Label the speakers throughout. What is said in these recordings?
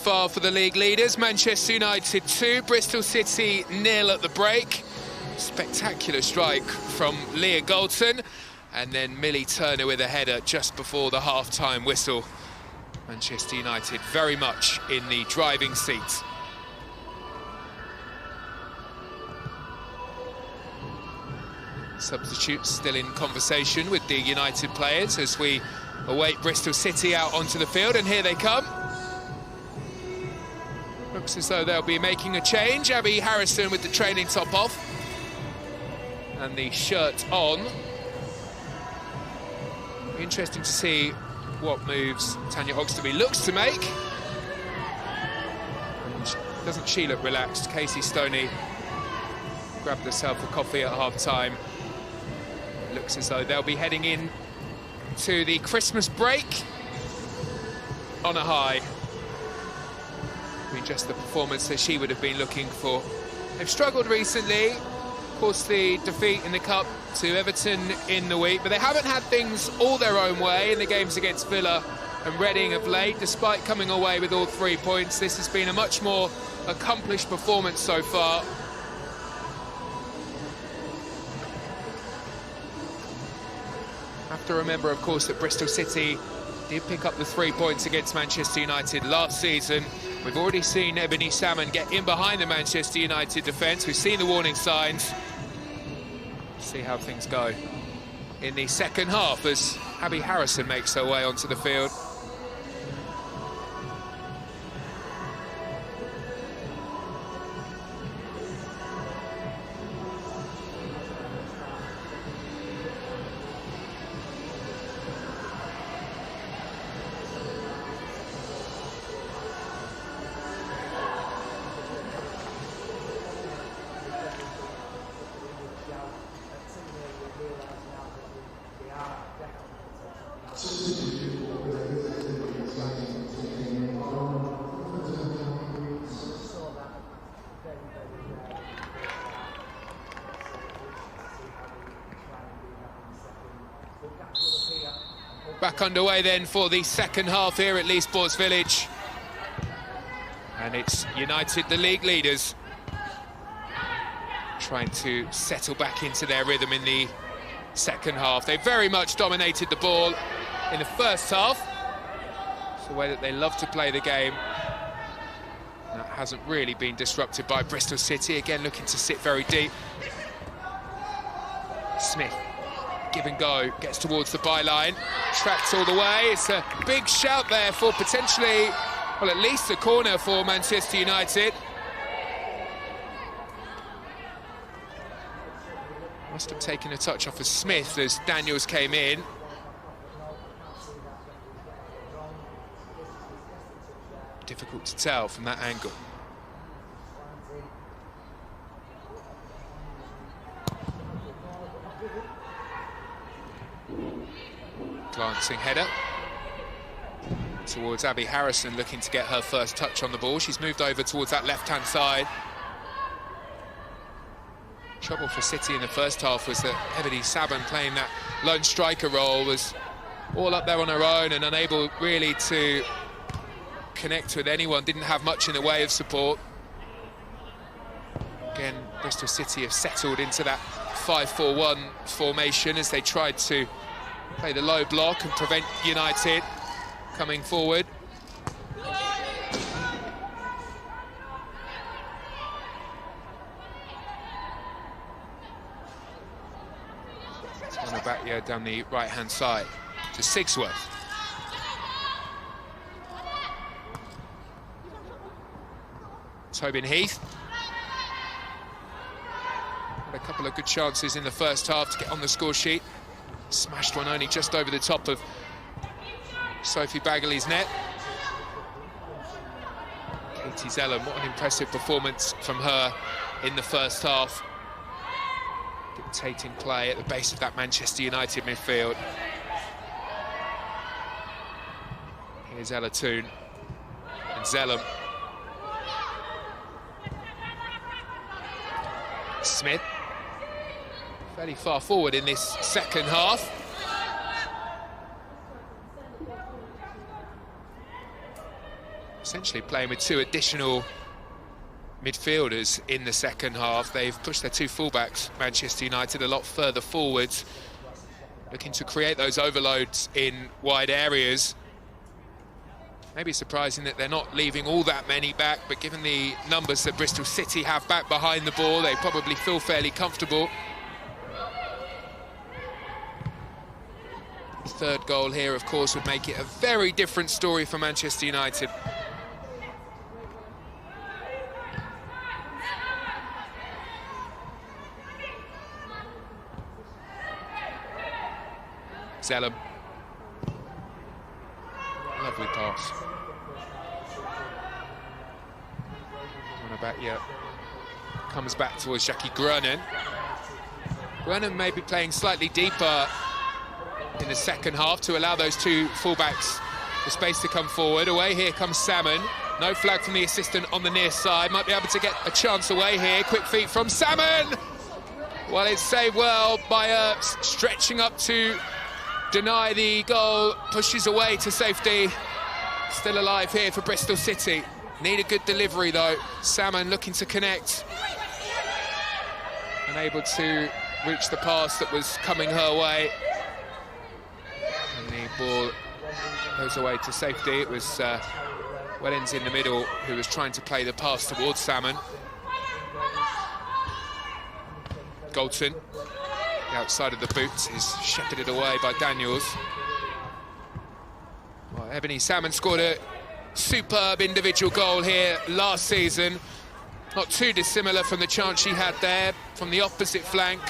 Speaker 1: far for the league leaders. Manchester United 2, Bristol City 0 at the break. Spectacular strike from Leah Galton, and then Millie Turner with a header just before the half-time whistle. Manchester United very much in the driving seat. Substitutes still in conversation with the United players as we await Bristol City out onto the field, and here they come. Looks as though they'll be making a change. Abby Harrison with the training top off and the shirt on. Interesting to see what moves Tanya Oxtoby looks to make. And doesn't she look relaxed? Casey Stoney grabbed herself a coffee at half-time. Looks as though they'll be heading in to the Christmas break on a high. I mean, just the performance that she would have been looking for. They've struggled recently. Of course, the defeat in the Cup to Everton in the week, but they haven't had things all their own way in the games against Villa and Reading of late. Despite coming away with all 3 points, this has been a much more accomplished performance so far. Have to remember, of course, that Bristol City did pick up the 3 points against Manchester United last season. We've already seen Ebony Salmon get in behind the Manchester United defence. We've seen the warning signs. See how things go in the second half as Abby Harrison makes her way onto the field. Back underway then for the second half here at Leigh Sports Village. And it's United, the league leaders, trying to settle back into their rhythm in the second half. They very much dominated the ball in the first half. It's the way that they love to play the game. That hasn't really been disrupted by Bristol City, again looking to sit very deep. Smith, give and go, gets towards the byline, tracked all the way. It's a big shout there for potentially, well, at least a corner for Manchester United. Must have taken a touch off of Smith as Daniels came in. Difficult to tell from that angle. Glancing header towards Abby Harrison, looking to get her first touch on the ball. She's moved over towards that left-hand side. Trouble for City in the first half was that Ebony Salmon, playing that lone striker role, was all up there on her own and unable really to connect with anyone, didn't have much in the way of support. Again, Bristol City have settled into that 5-4-1 formation as they tried to play the low block and prevent United coming forward. On the back here down the right-hand side to Sigsworth. Tobin Heath. Had a couple of good chances in the first half to get on the score sheet. Smashed one only just over the top of Sophie Bagley's net. Katie Zellum, what an impressive performance from her in the first half. Dictating play at the base of that Manchester United midfield. Here's Ella Toon and Zellum. Smith, fairly far forward in this second half. essentially playing with 2 additional midfielders in the second half. They've pushed their 2 fullbacks, Manchester United, a lot further forwards, looking to create those overloads in wide areas. Maybe surprising that they're not leaving all that many back, but given the numbers that Bristol City have back behind the ball, they probably feel fairly comfortable. The 3rd goal here, of course, would make it a very different story for Manchester United. Zellum. Lovely pass. Monabatia comes back towards Jackie Grunen. Grunen may be playing slightly deeper in the second half to allow those 2 fullbacks the space to come forward. Away here comes Salmon. No flag from the assistant on the near side. Might be able to get a chance away here. Quick feet from Salmon. Well, it's saved well by stretching up to deny the goal, pushes away to safety. Still alive here for Bristol City. Need a good delivery though. Salmon looking to connect. Unable to reach the pass that was coming her way. And the ball goes away to safety. It was Wellens in the middle who was trying to play the pass towards Salmon. Goldson. Outside of the boot is shepherded away by Daniels. Well, Ebony Salmon scored a superb individual goal here last season. Not too dissimilar from the chance she had there from the opposite flank.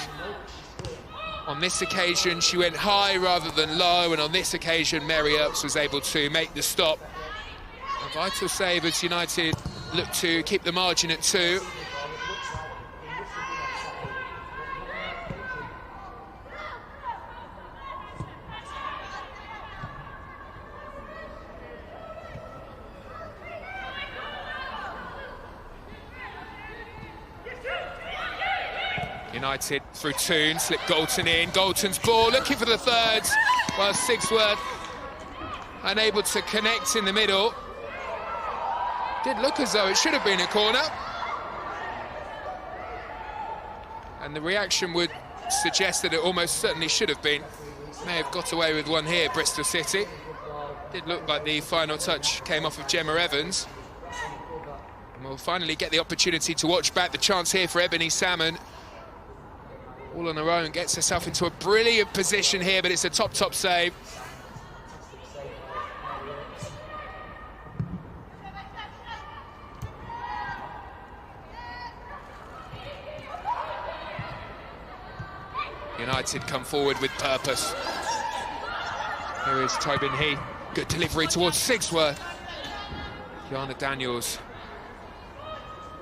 Speaker 1: On this occasion, she went high rather than low, and on this occasion, Mary Earps was able to make the stop. A vital save as United look to keep the margin at 2. United through Toon, slip Galton in, Galton's ball, looking for the 3rd, while Sigsworth unable to connect in the middle. Did look as though it should have been a corner. And the reaction would suggest that it almost certainly should have been. May have got away with one here, Bristol City. Did look like the final touch came off of Gemma Evans. And we'll finally get the opportunity to watch back the chance here for Ebony Salmon. All on her own, gets herself into a brilliant position here, but it's a top save. United come forward with purpose. Here is Tobin Heath. Good delivery towards Sigsworth. Yana Daniels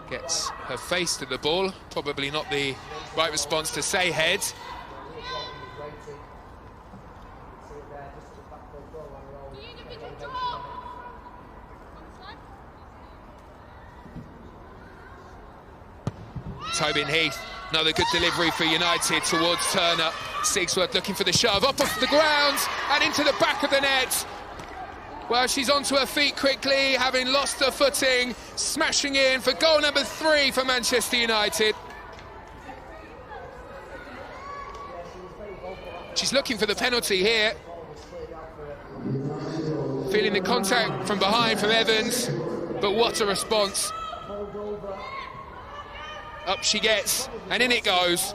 Speaker 1: gets her face to the ball. Probably not the right response to say head. Tobin Heath, another good delivery for United towards Turner. Sigsworth looking for the shove, up off the ground and into the back of the net. Well, she's onto her feet quickly, having lost her footing, smashing in for goal number 3 for Manchester United. She's looking for the penalty here. Feeling the contact from behind from Evans, but what a response. Up she gets, and in it goes.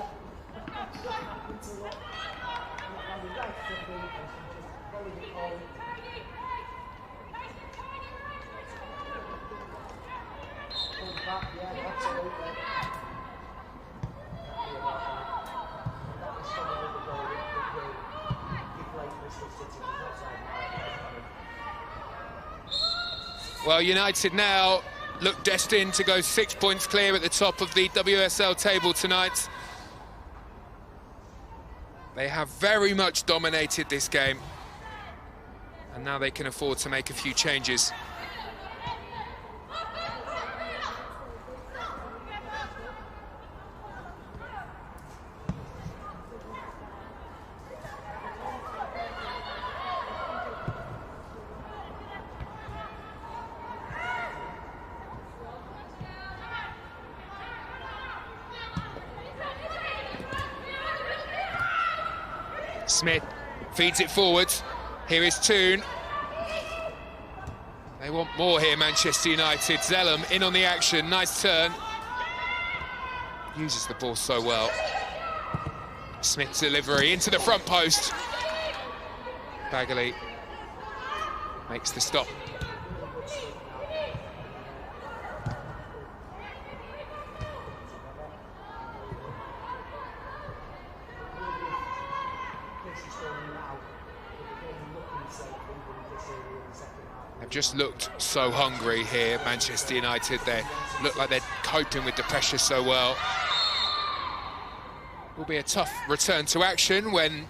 Speaker 1: Well, United now look destined to go 6 points clear at the top of the WSL table tonight. They have very much dominated this game, and now they can afford to make a few changes. Smith feeds it forward. Here is Toon. They want more here, Manchester United. Zellum in on the action, nice turn. Uses the ball so well. Smith's delivery into the front post. Bagley makes the stop. They've just looked so hungry here, Manchester United. They look like they're coping with the pressure so well. Will be a tough return to action when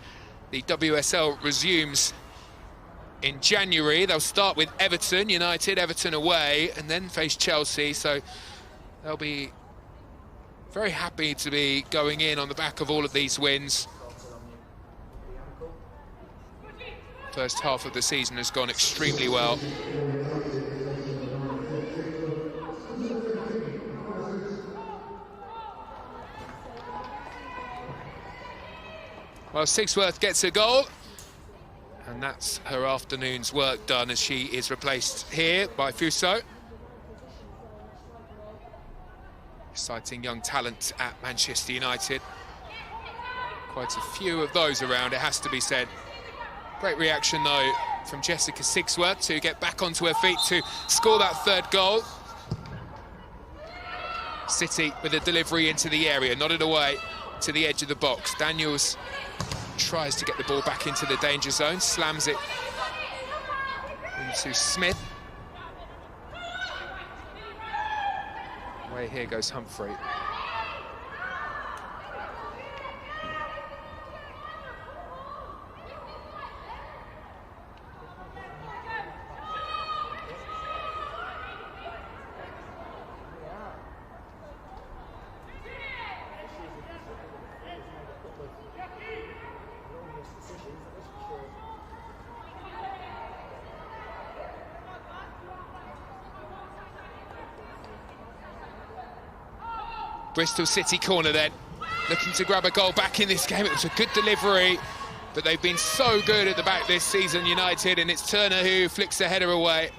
Speaker 1: the WSL resumes in January. They'll start with Everton away, and then face Chelsea, so they'll be very happy to be going in on the back of all of these wins. First half of the season has gone extremely well. Well, Sigsworth gets a goal, and that's her afternoon's work done as she is replaced here by Fuso. Exciting young talent at Manchester United. Quite a few of those around, it has to be said. Great reaction, though, from Jessica Sigsworth to get back onto her feet to score that third goal. City with a delivery into the area, nodded away to the edge of the box. Daniels tries to get the ball back into the danger zone, slams it into Smith. Away here goes Humphrey. Bristol City corner then, looking to grab a goal back in this game. It was a good delivery, but they've been so good at the back this season, United, and it's Turner who flicks the header away.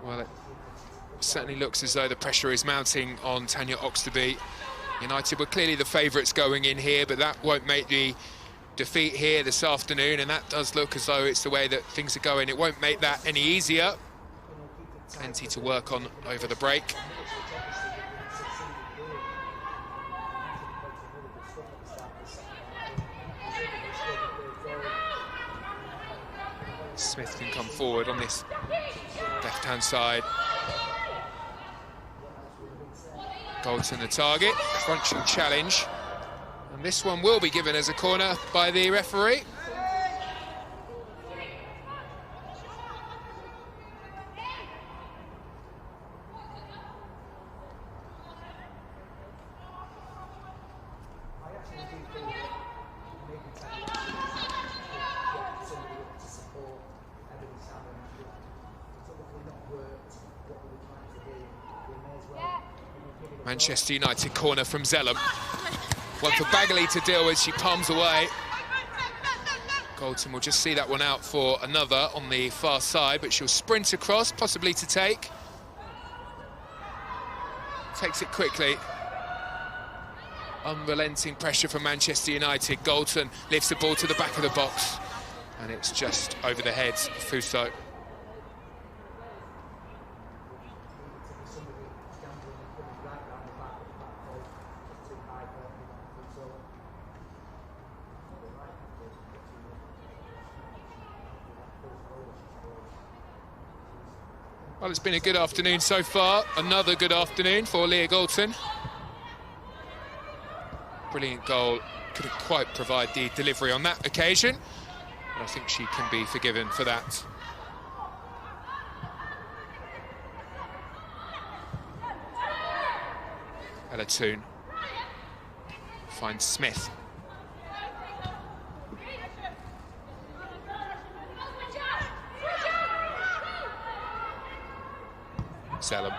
Speaker 1: Well, it certainly looks as though the pressure is mounting on Tanya Oxtoby. United were clearly the favourites going in here, but that won't make the defeat here this afternoon, and that does look as though it's the way that things are going. It won't make that any easier. Plenty to work on over the break. Smith can come forward on this left-hand side. Golden the target, crunching challenge. And this one will be given as a corner by the referee. Manchester United corner from Zellum. One for Bagley to deal with, she palms away. Golden will just see that one out for another on the far side, but she'll sprint across, possibly to take. Takes it quickly. Unrelenting pressure from Manchester United. Golden lifts the ball to the back of the box, and it's just over the heads of Fuso. Well, it's been a good afternoon so far. Another good afternoon for Leah Golden. Brilliant goal. Couldn't quite provide the delivery on that occasion, but I think she can be forgiven for that. Ella Toon finds Smith. Zellum,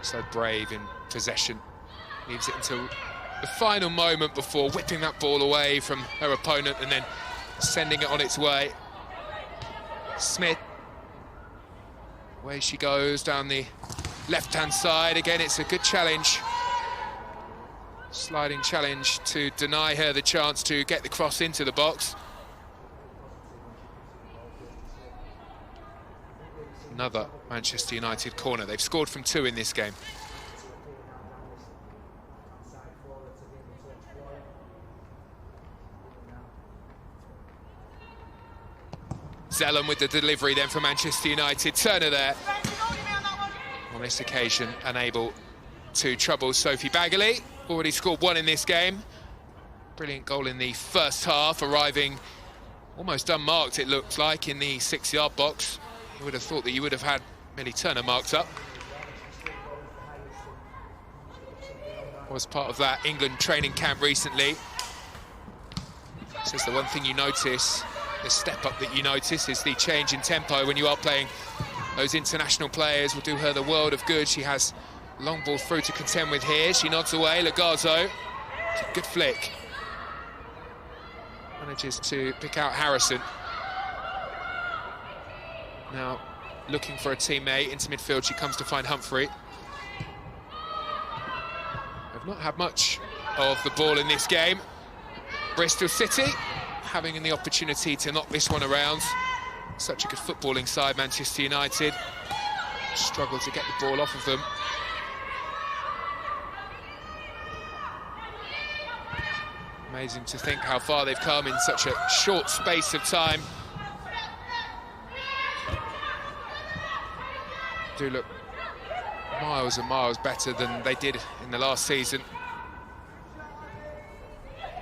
Speaker 1: so brave in possession, leaves it until the final moment before whipping that ball away from her opponent and then sending it on its way. Smith, away she goes down the left-hand side. Again, it's a good challenge. Sliding challenge to deny her the chance to get the cross into the box. Another Manchester United corner. They've scored from 2 in this game. Zellum with the delivery then for Manchester United. Turner there. On this occasion, unable to trouble Sophie Baggerly. Already scored 1 in this game. Brilliant goal in the first half, arriving almost unmarked, it looked like, in the 6-yard box. You would have thought that you would have had Millie Turner marked up. Was part of that England training camp recently. Says the one thing you notice, the step up that you notice, is the change in tempo when you are playing those international players. Will do her the world of good. She has long ball through to contend with here. She nods away. Lagazzo, it's a good flick. Manages to pick out Harrison. Now looking for a teammate into midfield. She comes to find Humphrey. They've not had much of the ball in this game. Bristol City having the opportunity to knock this one around. Such a good footballing side, Manchester United. Struggle to get the ball off of them. Amazing to think how far they've come in such a short space of time. Do look miles and miles better than they did in the last season.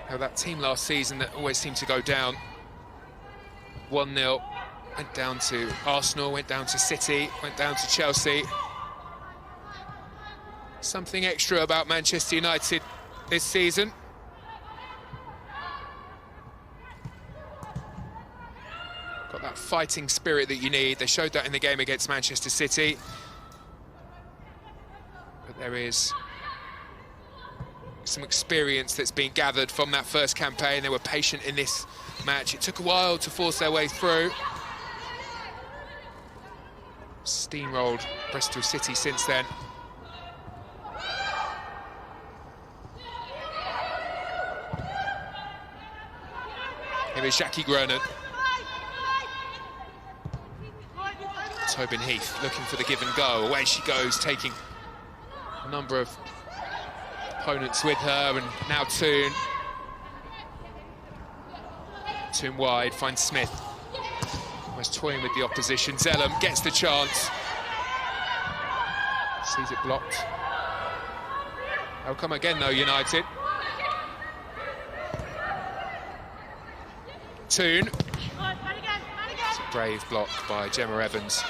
Speaker 1: Now that team last season that always seemed to go down. 1-0, went down to Arsenal, went down to City, went down to Chelsea. Something extra about Manchester United this season. Got that fighting spirit that you need. They showed that in the game against Manchester City. But there is some experience that's been gathered from that first campaign. They were patient in this match. It took a while to force their way through. Steamrolled Bristol City since then. Here is Jackie Groener. Tobin Heath looking for the give and go. Away she goes, taking a number of opponents with her, and now Toon. Toon wide, finds Smith. Almost toying with the opposition. Zellum gets the chance. Sees it blocked. They'll come again though, United. Toon. It's a brave block by Gemma Evans.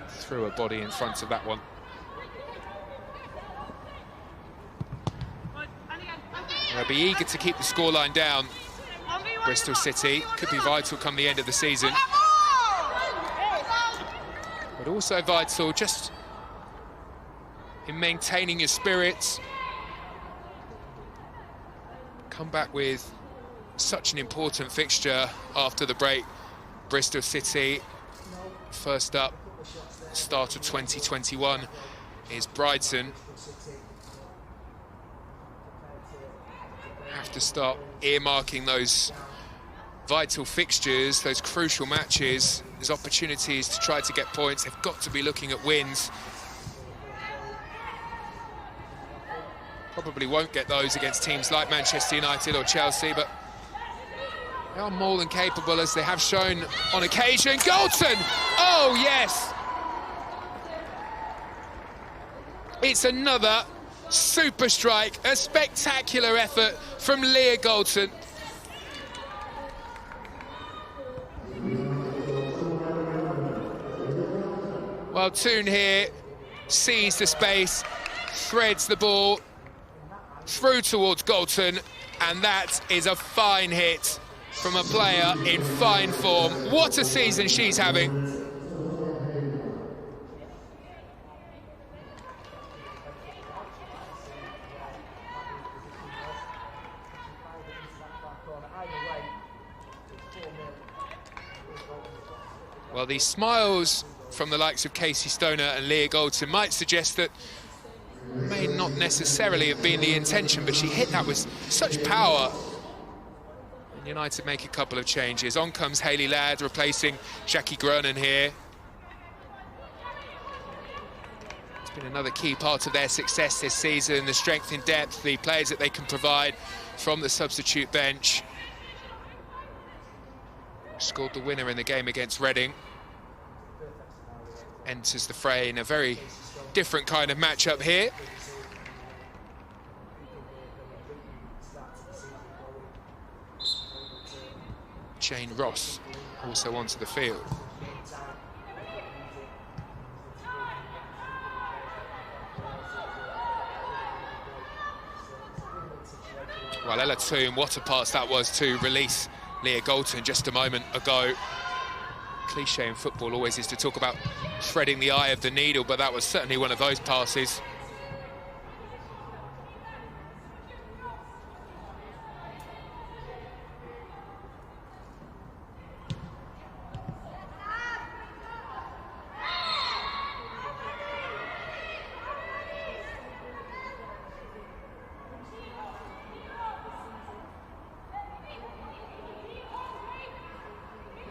Speaker 1: Threw her body in front of that one. They'll be eager to keep the scoreline down. Bristol City could be vital come the end of the season. But also vital just in maintaining your spirits. Come back with such an important fixture after the break. Bristol City, first up, start of 2021, is Brighton. Have to start earmarking those vital fixtures, those crucial matches, as opportunities to try to get points. They've got to be looking at wins. Probably won't get those against teams like Manchester United or Chelsea, but they are more than capable, as they have shown on occasion. Goldson! Oh, yes! It's another super strike, a spectacular effort from Leah Goldson. Well, Toon here sees the space, threads the ball through towards Goldson, and that is a fine hit from a player in fine form. What a season she's having. Well, these smiles from the likes of Casey Stoner and Leah Goldson might suggest that may not necessarily have been the intention, but she hit that with such power. And United make a couple of changes. On comes Hayley Ladd, replacing Jackie Groenen here. It's been another key part of their success this season, the strength in depth, the players that they can provide from the substitute bench. Scored the winner in the game against Reading. Enters the fray in a very different kind of matchup here. Jane Ross also onto the field. Well, Ella Toon, what a pass that was to release Leah Goldson just a moment ago. Cliche in football always is to talk about threading the eye of the needle, but that was certainly one of those passes.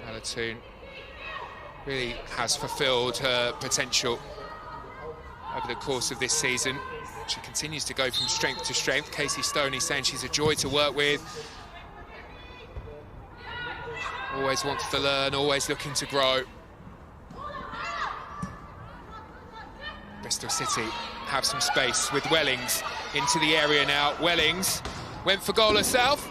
Speaker 1: Ella Toon really has fulfilled her potential over the course of this season. She continues to go from strength to strength. Casey Stoney saying she's a joy to work with. Always wants to learn, always looking to grow. Bristol City have some space with Wellings into the area now. Wellings went for goal herself.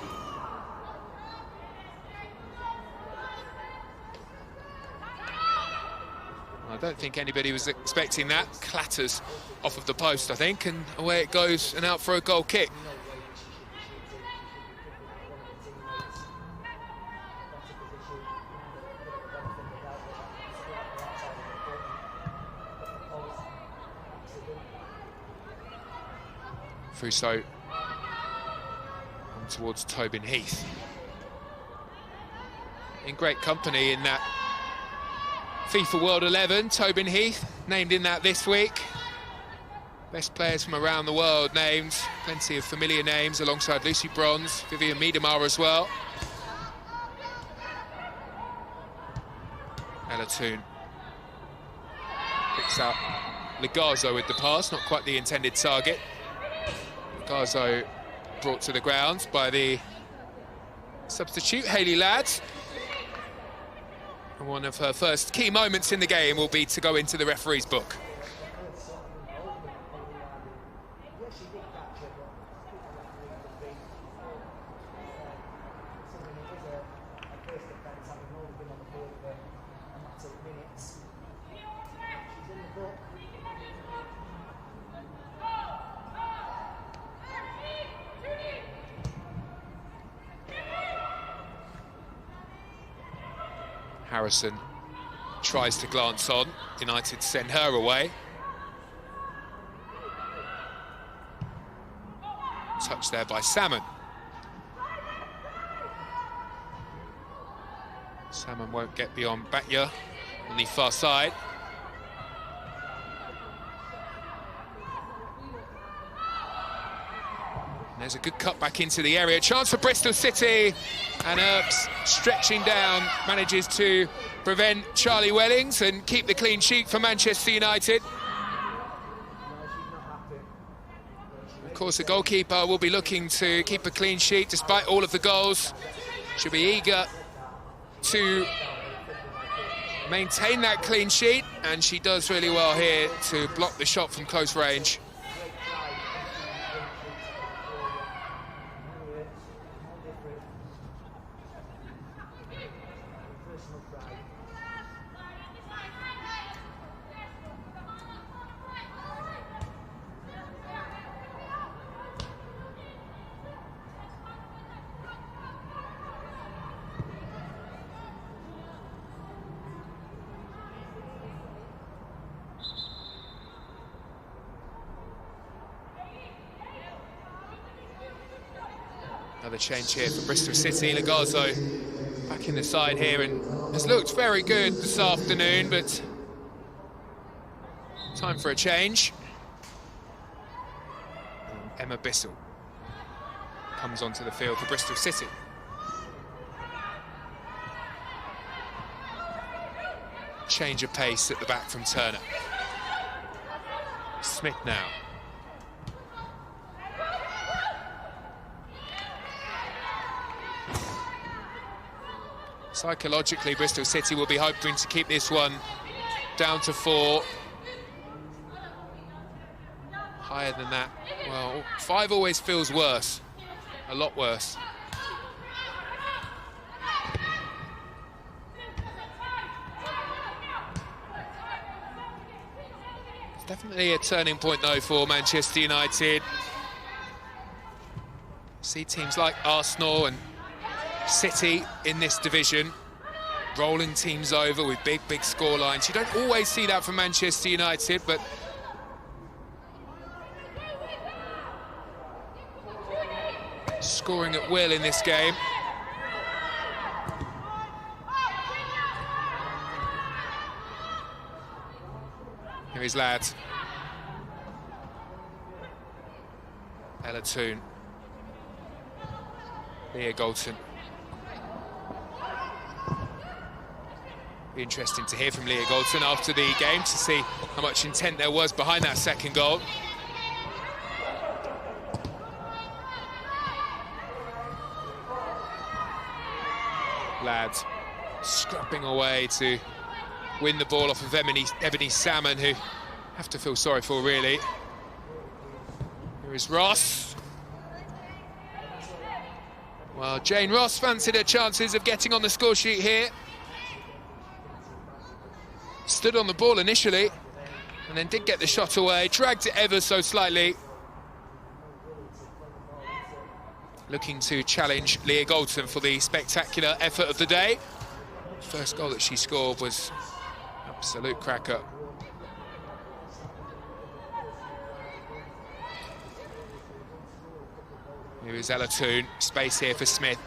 Speaker 1: I don't think anybody was expecting that. Clatters off of the post, I think, and away it goes and out for a goal kick. Fuso on towards Tobin Heath. In great company in that FIFA World 11, Tobin Heath named in that this week. Best players from around the world named, plenty of familiar names alongside Lucy Bronze, Vivian Miedemar as well. Ella Toon picks out Legazo with the pass, not quite the intended target. Legazo brought to the ground by the substitute, Hayley Ladd. One of her first key moments in the game will be to go into the referee's book. Harrison tries to glance on. United send her away. Touch there by Salmon. Salmon won't get beyond Batya on the far side. And there's a good cut back into the area. Chance for Bristol City. And Earps stretching down, manages to prevent Charlie Wellings and keep the clean sheet for Manchester United. Of course, the goalkeeper will be looking to keep a clean sheet despite all of the goals. She'll be eager to maintain that clean sheet, and she does really well here to block the shot from close range. Another change here for Bristol City. Legazo back in the side here, and has looked very good this afternoon, but time for a change. Emma Bissell comes onto the field for Bristol City. Change of pace at the back from Turner. Smith now. Psychologically, Bristol City will be hoping to keep this one down to 4. Higher than that, well, 5 always feels worse, a lot worse. It's definitely a turning point, though, for Manchester United. See teams like Arsenal and City in this division rolling teams over with big score lines. You don't always see that from Manchester United, but scoring at will in this game. Here is Ladd. Ella Toon. Leah Galton. Be interesting to hear from Leah Galton after the game to see how much intent there was behind that second goal. Ladd scrapping away to win the ball off of Ebony Salmon, who have to feel sorry for, really. Here is Ross. Well, Jane Ross fancied her chances of getting on the score sheet here. Stood on the ball initially, and then did get the shot away, dragged it ever so slightly. Looking to challenge Leah Galton for the spectacular effort of the day. First goal that she scored was absolute cracker. Here is Ella Toon, space here for Smith.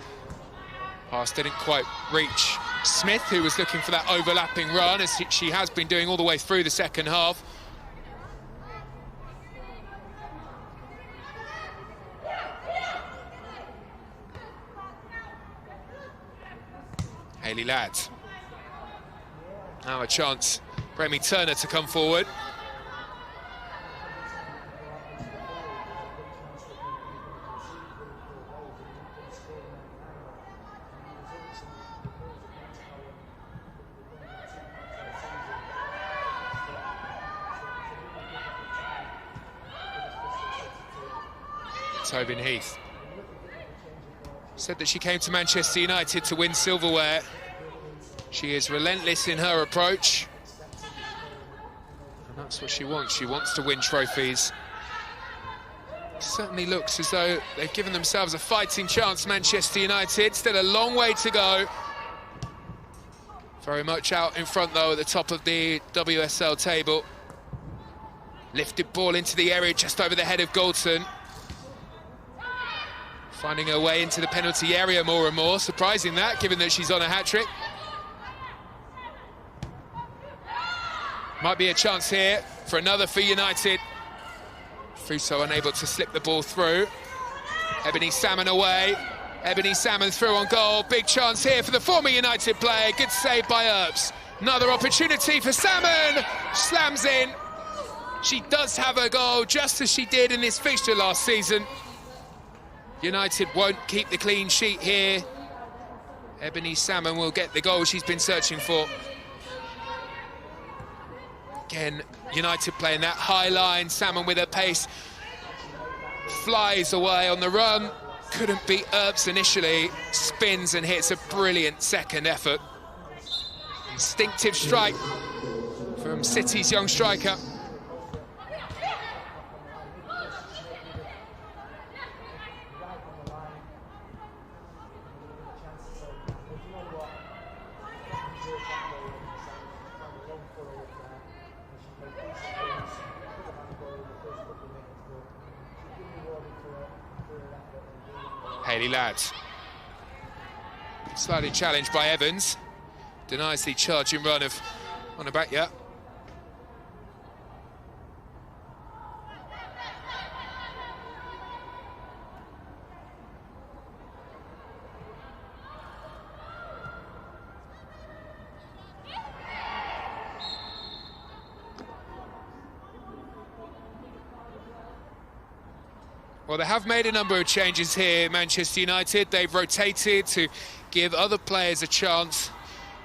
Speaker 1: Pass didn't quite reach Smith, who was looking for that overlapping run, as she has been doing all the way through the second half. Hayley Ladd. Now a chance for Amy Turner to come forward. Tobin Heath said that she came to Manchester United to win silverware. She is relentless in her approach, and that's what she wants. She wants to win trophies. Certainly looks as though they've given themselves a fighting chance, Manchester United. Still a long way to go. Very much out in front, though, at the top of the WSL table. Lifted ball into the area just over the head of Galton. Finding her way into the penalty area more and more. Surprising that, given that she's on a hat-trick. Might be a chance here for another for United. Fuso unable to slip the ball through. Ebony Salmon away. Ebony Salmon through on goal. Big chance here for the former United player. Good save by Earps. Another opportunity for Salmon. Slams in. She does have her goal, just as she did in this fixture last season. United won't keep the clean sheet here. Ebony Salmon will get the goal she's been searching for. Again, United playing that high line. Salmon with her pace flies away on the run. Couldn't beat Earps initially. Spins and hits a brilliant second effort. Instinctive strike from City's young striker. Hayley Ladd. Slightly challenged by Evans. denies the charging run of Onabakya. Well, they have made a number of changes here, Manchester United. They've rotated to give other players a chance,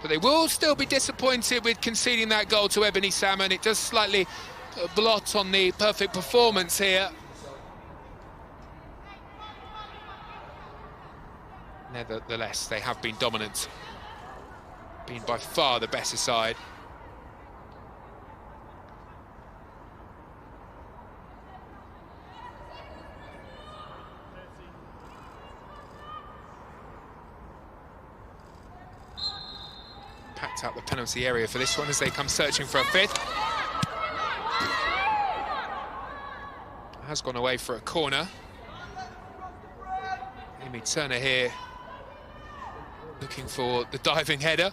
Speaker 1: but they will still be disappointed with conceding that goal to Ebony Salmon. It does slightly put a blot on the perfect performance here. Nevertheless, they have been dominant, been by far the better side. Packed out the penalty area for this one as they come searching for a fifth. Has gone away for a corner. Amy Turner here looking for the diving header.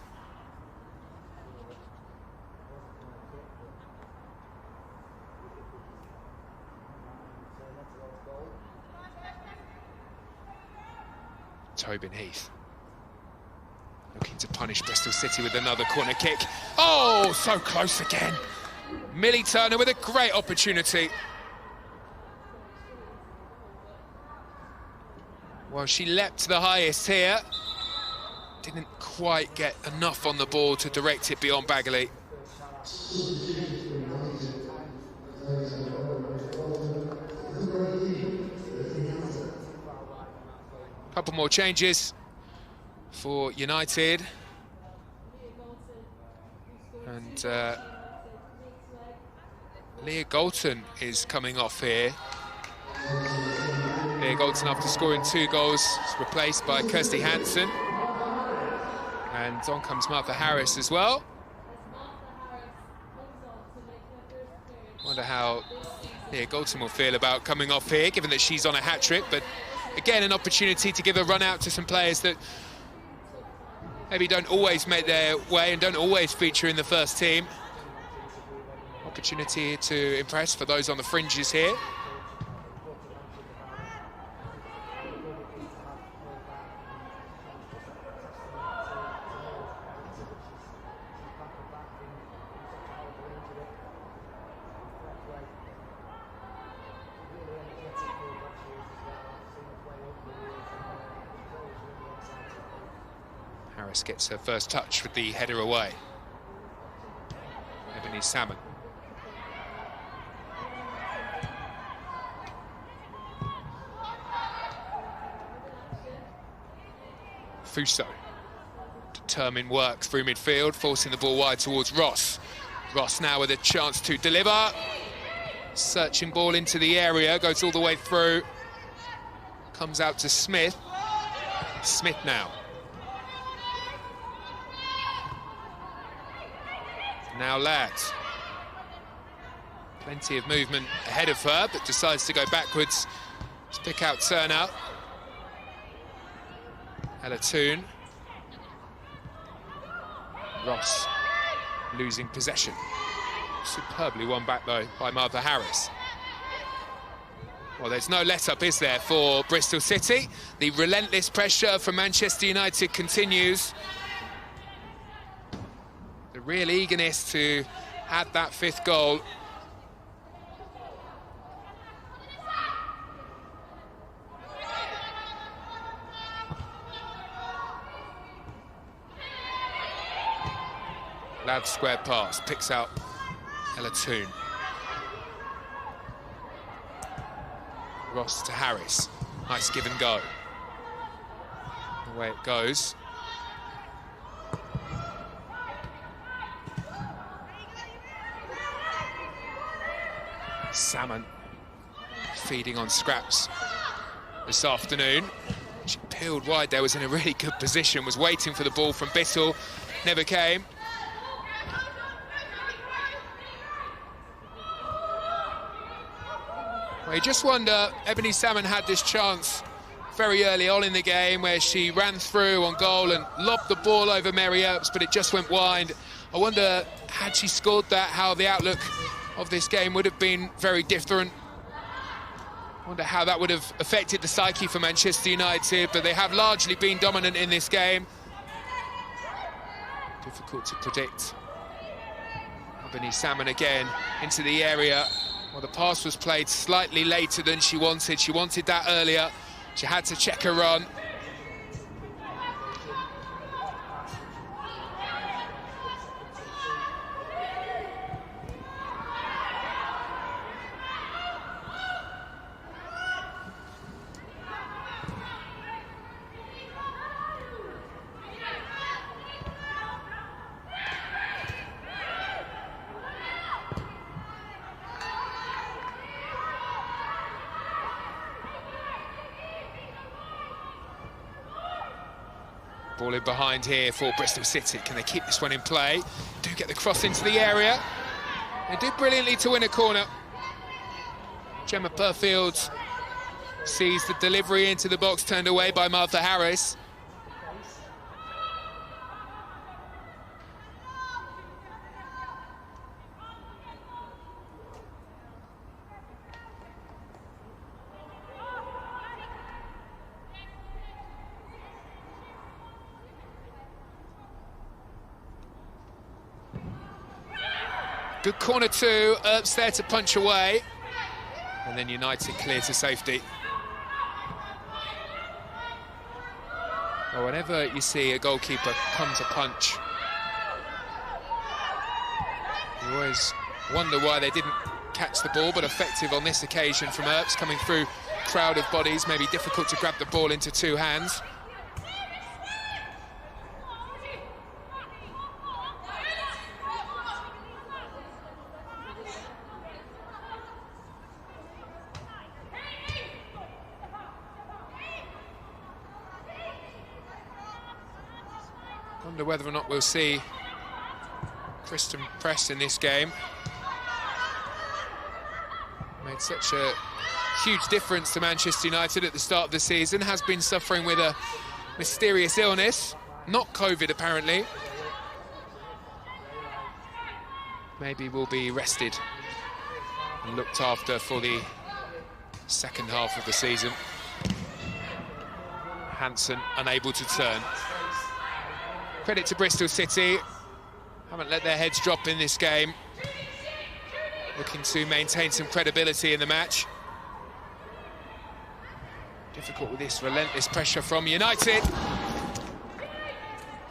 Speaker 1: Tobin Heath looking to punish Bristol City with another corner kick. Oh, so close again. Millie Turner with a great opportunity. Well, she leapt the highest here. Didn't quite get enough on the ball to direct it beyond Bagley. Couple more changes for United. And Leah Galton is coming off here. Leah Galton, after scoring 2 goals, is replaced by Kirsty Hansen. And on comes Martha Harris as well. Wonder how Leah Galton will feel about coming off here, given that she's on a hat-trick. But again, an opportunity to give a run out to some players that maybe don't always make their way and don't always feature in the first team. Opportunity to impress for those on the fringes here. Harris gets her first touch with the header away. Ebony Salmon. Fuso. Determined work through midfield, forcing the ball wide towards Ross. Ross now with a chance to deliver. Searching ball into the area, goes all the way through. Comes out to Smith. Smith now. Now Lads. Plenty of movement ahead of her, but decides to go backwards to pick out Turner. Ella Toon. Ross losing possession. Superbly won back though by Martha Harris. Well, there's no let-up, is there, for Bristol City? The relentless pressure from Manchester United continues. The real eagerness to add that 5th goal. Ladd square pass, picks out Ella Toon. Ross to Harris. Nice give and go. Away it goes. Salmon feeding on scraps this afternoon. She peeled wide there, was in a really good position, was waiting for the ball from Bissell, never came. Well, you just wonder, Ebony Salmon had this chance very early on in the game where she ran through on goal and lobbed the ball over Mary Earps, but it just went wide. I wonder, had she scored that, how the outlook of this game would have been very different. I wonder how that would have affected the psyche for Manchester United, but they have largely been dominant in this game. Difficult to predict. Albany Salmon again into the area. Well, the pass was played slightly later than she wanted. She wanted that earlier. She had to check her run. Ball in behind here for Bristol City. Can they keep this one in play? Do get the cross into the area. They did brilliantly to win a corner. Gemma Purfield sees the delivery into the box turned away by Martha Harris. Good corner two, Earps there to punch away. And then United clear to safety. Well, whenever you see a goalkeeper come to punch, you always wonder why they didn't catch the ball, but effective on this occasion from Earps, coming through crowd of bodies, maybe difficult to grab the ball into two hands. Wonder whether or not we'll see Kristen Press in this game. Made such a huge difference to Manchester United at the start of the season. Has been suffering with a mysterious illness, not COVID apparently. Maybe will be rested and looked after for the second half of the season. Hansen unable to turn. Credit to Bristol City, haven't let their heads drop in this game. Looking to maintain some credibility in the match. Difficult with this relentless pressure from United.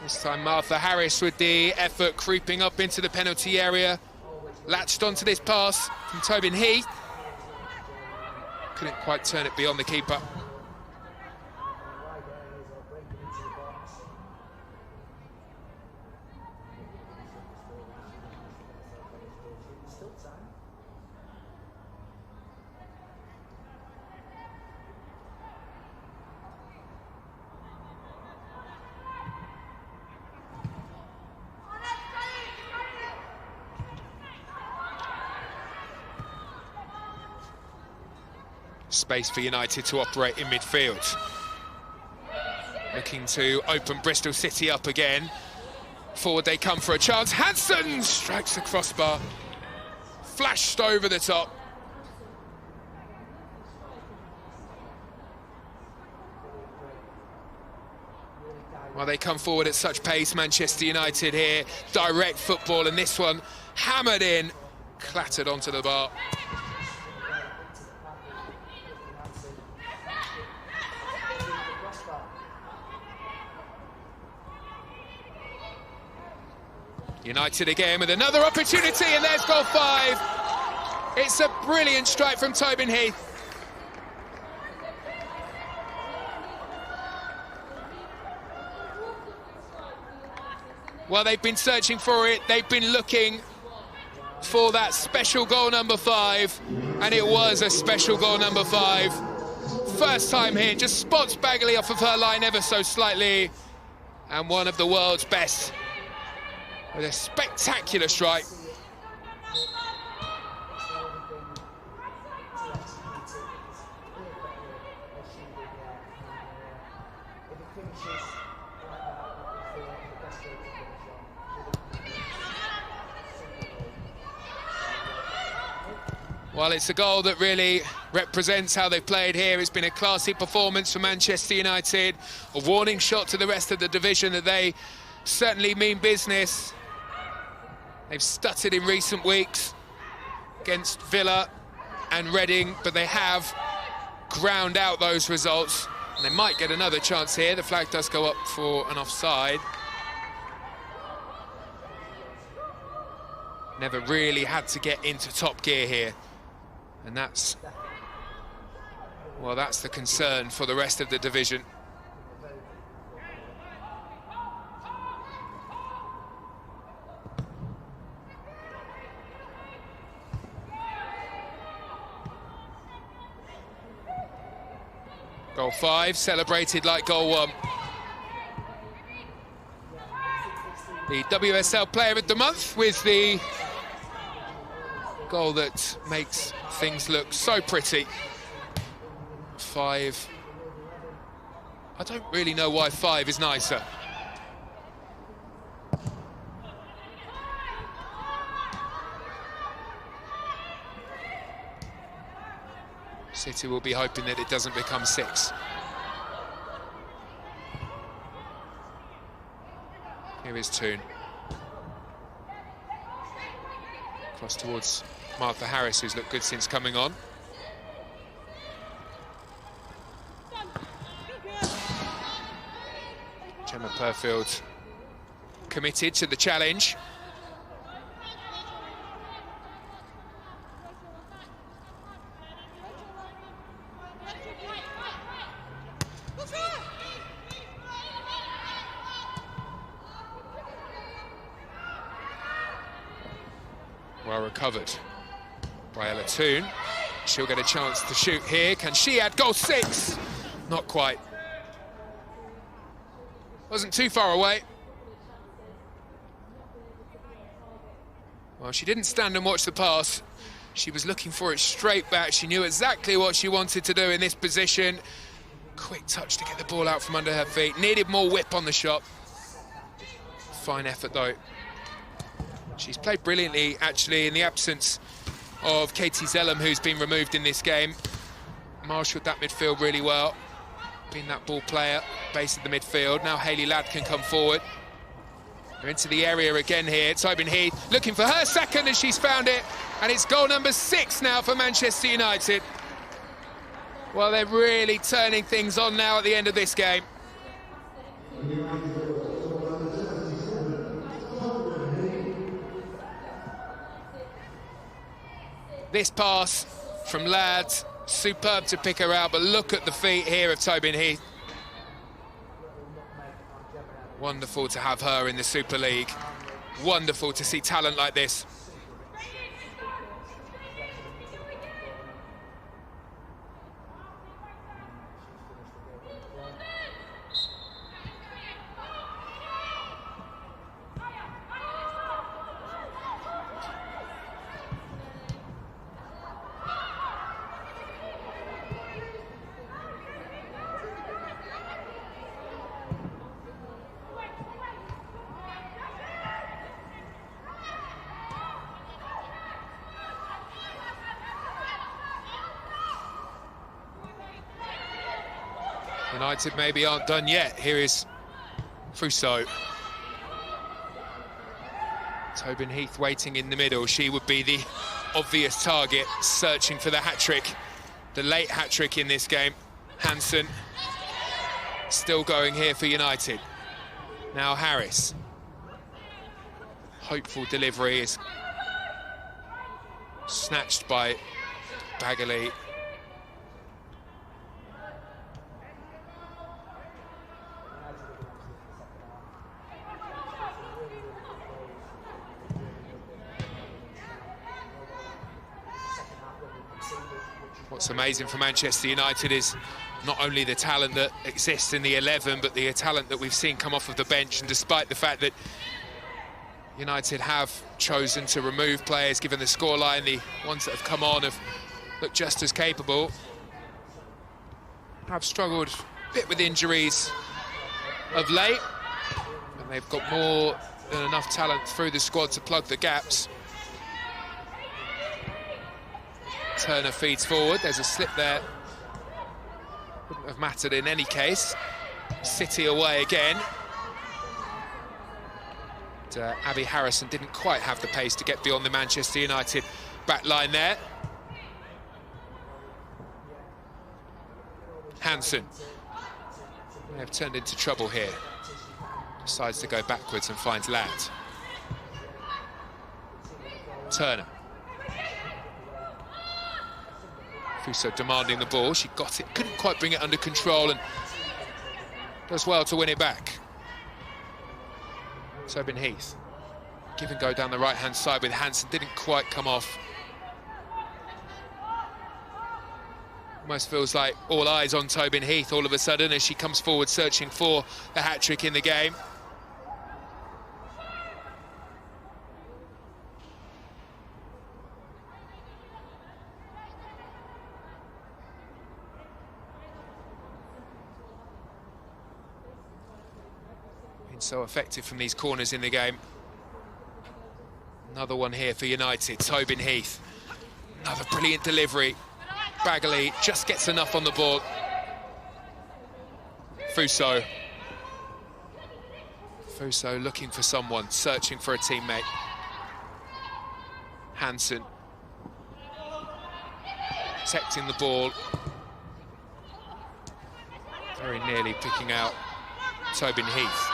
Speaker 1: This time Martha Harris with the effort, creeping up into the penalty area. Latched onto this pass from Tobin Heath. Couldn't quite turn it beyond the keeper. Space for United to operate in midfield. Looking to open Bristol City up again. Forward they come for a chance. Hansen strikes the crossbar. Flashed over the top. Well, they come forward at such pace, Manchester United here. Direct football, and this one hammered in, clattered onto the bar. United again with another opportunity, and there's goal 5. It's a brilliant strike from Tobin Heath. Well, they've been searching for it, they've been looking for that special goal number 5, and it was a special goal number 5. First time hit, just spots Bagley off of her line ever so slightly, and one of the world's best with a spectacular strike. Well, it's a goal that really represents how they've played here. It's been a classy performance for Manchester United, a warning shot to the rest of the division that they certainly mean business. They've stuttered in recent weeks against Villa and Reading, but they have ground out those results. And they might get another chance here. The flag does go up for an offside. Never really had to get into top gear here. And that's, well, that's the concern for the rest of the division. Goal 5, celebrated like goal 1. The WSL Player of the Month with the goal that makes things look so pretty. 5. I don't really know why 5 is nicer. City will be hoping that it doesn't become 6. Here is Toon. Cross towards Martha Harris, who's looked good since coming on. Gemma Purfield committed to the challenge. Well recovered by Ella Toon. She'll get a chance to shoot here. Can she add goal 6? Not quite. Wasn't too far away. Well, she didn't stand and watch the pass. She was looking for it straight back. She knew exactly what she wanted to do in this position. Quick touch to get the ball out from under her feet. Needed more whip on the shot. Fine effort, though. She's played brilliantly, actually, in the absence of Katie Zellum, who's been removed in this game. Marshalled that midfield really well. Being that ball player, base of the midfield. Now Hayley Ladd can come forward. They're into the area again here. Tobin Heath looking for her second, and she's found it. And it's goal number 6 now for Manchester United. Well, they're really turning things on now at the end of this game. This pass from Ladd, superb to pick her out, but look at the feet here of Tobin Heath. Wonderful to have her in the Super League. Wonderful to see talent like this. United maybe aren't done yet. Here is Fuso. Tobin Heath waiting in the middle. She would be the obvious target, searching for the hat-trick, the late hat-trick in this game. Hansen still going here for United. Now Harris. Hopeful delivery is snatched by Bagley. What's amazing for Manchester United is not only the talent that exists in the 11, but the talent that we've seen come off of the bench. And despite the fact that United have chosen to remove players, given the scoreline, the ones that have come on have looked just as capable. Have struggled a bit with injuries of late, and they've got more than enough talent through the squad to plug the gaps. Turner feeds forward, there's a slip there. Wouldn't have mattered in any case. City away again. But, Abby Harrison didn't quite have the pace to get beyond the Manchester United back line there. Hansen may have turned into trouble here. Decides to go backwards and finds Ladd. Turner. Fuso demanding the ball, she got it, couldn't quite bring it under control and does well to win it back. Tobin Heath. Give and go down the right-hand side with Hansen, didn't quite come off. Almost feels like all eyes on Tobin Heath all of a sudden as she comes forward searching for the hat-trick in the game. So effective from these corners in the game. Another one here for United, Tobin Heath. Another brilliant delivery. Bagley just gets enough on the ball. Fuso. Fuso looking for someone, searching for a teammate. Hansen. Protecting the ball. Very nearly picking out Tobin Heath.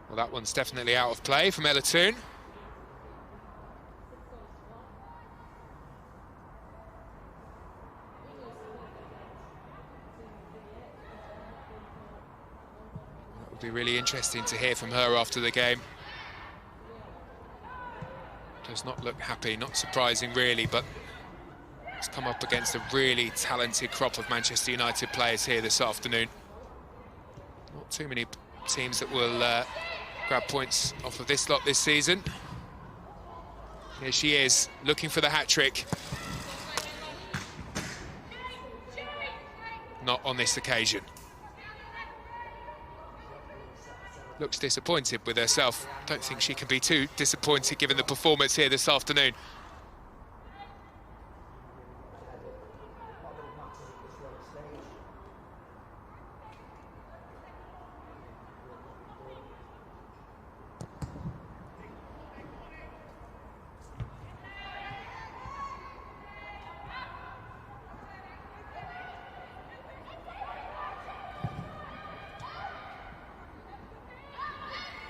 Speaker 1: Well, that one's definitely out of play from Ella Toone. It would be really interesting to hear from her after the game. Does not look happy, not surprising really, but it's come up against a really talented crop of Manchester United players here this afternoon. Not too many teams that will grab points off of this lot this season. Here she is, looking for the hat-trick. Not on this occasion. Looks disappointed with herself. Don't think she can be too disappointed given the performance here this afternoon.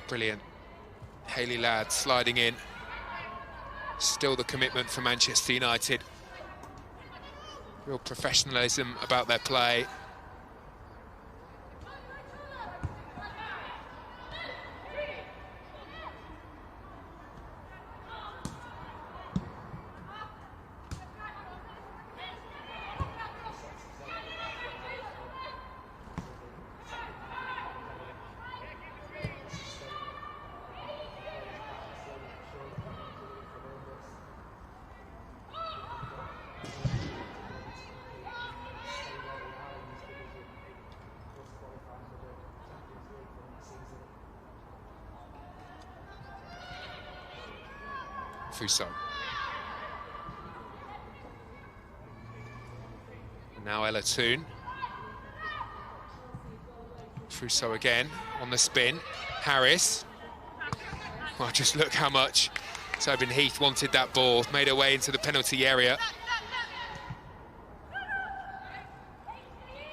Speaker 1: Brilliant. Hayley Ladd sliding in. Still the commitment for Manchester United. Real professionalism about their play. Fuso. Now Ella Toone. Fuso again on the spin. Harris. Well, just look how much Tobin Heath wanted that ball. Made her way into the penalty area.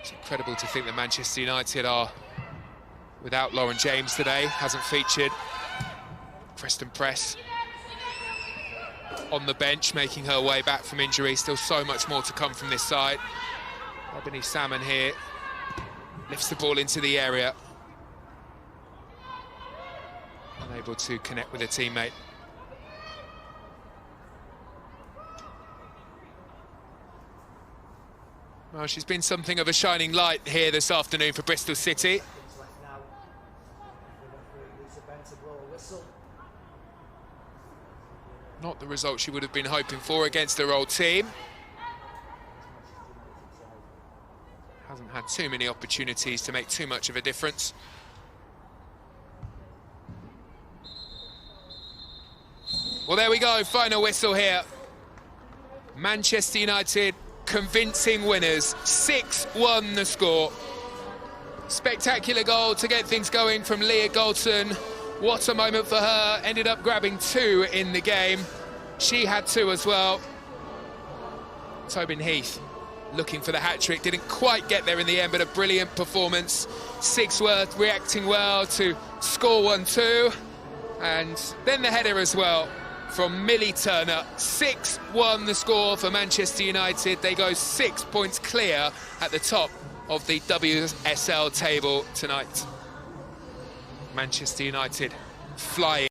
Speaker 1: It's incredible to think that Manchester United are without Lauren James today. Hasn't featured. Preston Press on the bench, making her way back from injury. Still so much more to come from this side. Ebony Salmon here lifts the ball into the area. Unable to connect with a teammate. Well, she's been something of a shining light here this afternoon for Bristol City. Not the result she would have been hoping for against her old team. Hasn't had too many opportunities to make too much of a difference. Well, there we go, final whistle here. Manchester United convincing winners, 6-1 the score. Spectacular goal to get things going from Leah Galton. What a moment for her, ended up grabbing 2 in the game. She had 2 as well. Tobin Heath looking for the hat-trick, didn't quite get there in the end, but a brilliant performance. Sigsworth reacting well to score 1-2. And then the header as well from Millie Turner. 6-1 the score for Manchester United. They go 6 points clear at the top of the WSL table tonight. Manchester United flying.